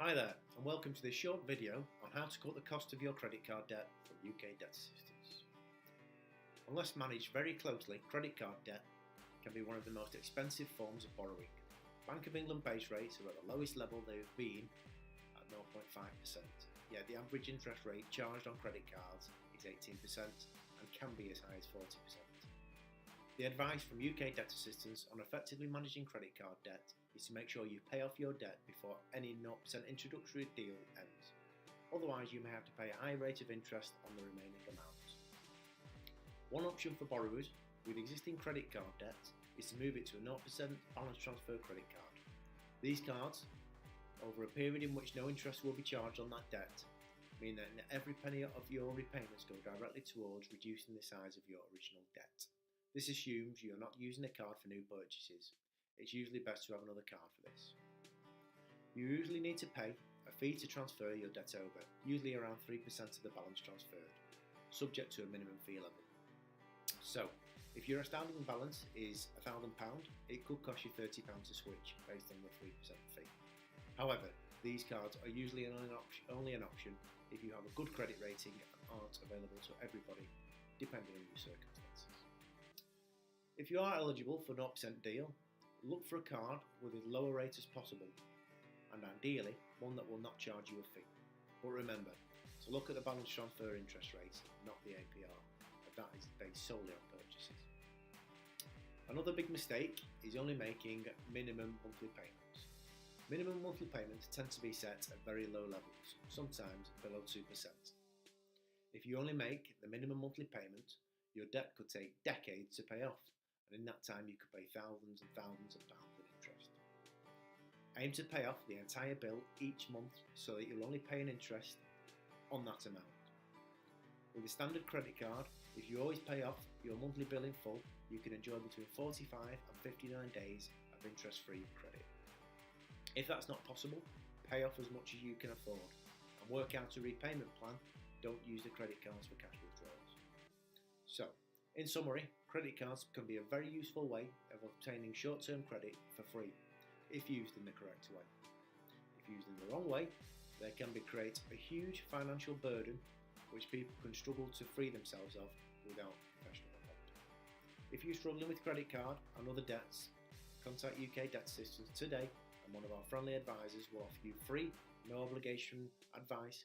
Hi there, and welcome to this short video on how to cut the cost of your credit card debt from UK debt assistance. Unless managed very closely, credit card debt can be one of the most expensive forms of borrowing. Bank of England base rates are at the lowest level they've been at 0.5%, yet the average interest rate charged on credit cards is 18% and can be as high as 40%. The advice from UK debt assistance on effectively managing credit card debt is to make sure you pay off your debt before any 0% introductory deal ends. Otherwise, you may have to pay a high rate of interest on the remaining amount. One option for borrowers with existing credit card debt is to move it to a 0% balance transfer credit card. These cards, over a period in which no interest will be charged on that debt, mean that every penny of your repayments go directly towards reducing the size of your original debt. This assumes you're not using a card for new purchases. It's usually best to have another card for this. You usually need to pay a fee to transfer your debt over, usually around 3% of the balance transferred, subject to a minimum fee level. So, if your outstanding balance is £1,000, it could cost you £30 to switch based on the 3% fee. However, these cards are usually only an option if you have a good credit rating and aren't available to everybody, depending on your circumstances. If you are eligible for 0% deal, look for a card with as low a rate as possible, and ideally one that will not charge you a fee. But remember to look at the balance transfer interest rate, not the APR, and that is based solely on purchases. Another big mistake is only making minimum monthly payments. Minimum monthly payments tend to be set at very low levels, sometimes below 2%. If you only make the minimum monthly payment, your debt could take decades to pay off, and in that time you could pay thousands and thousands of pounds in interest. Aim to pay off the entire bill each month so that you'll only pay an interest on that amount. With a standard credit card, if you always pay off your monthly bill in full, you can enjoy between 45 and 59 days of interest-free credit. If that's not possible, pay off as much as you can afford and work out a repayment plan. Don't use the credit cards for cash withdrawals. So, in summary, credit cards can be a very useful way of obtaining short-term credit for free if used in the correct way. If used in the wrong way, they can create a huge financial burden which people can struggle to free themselves of without professional help. If you're struggling with credit card and other debts, contact UK Debt Assistance today and one of our friendly advisors will offer you free, no obligation advice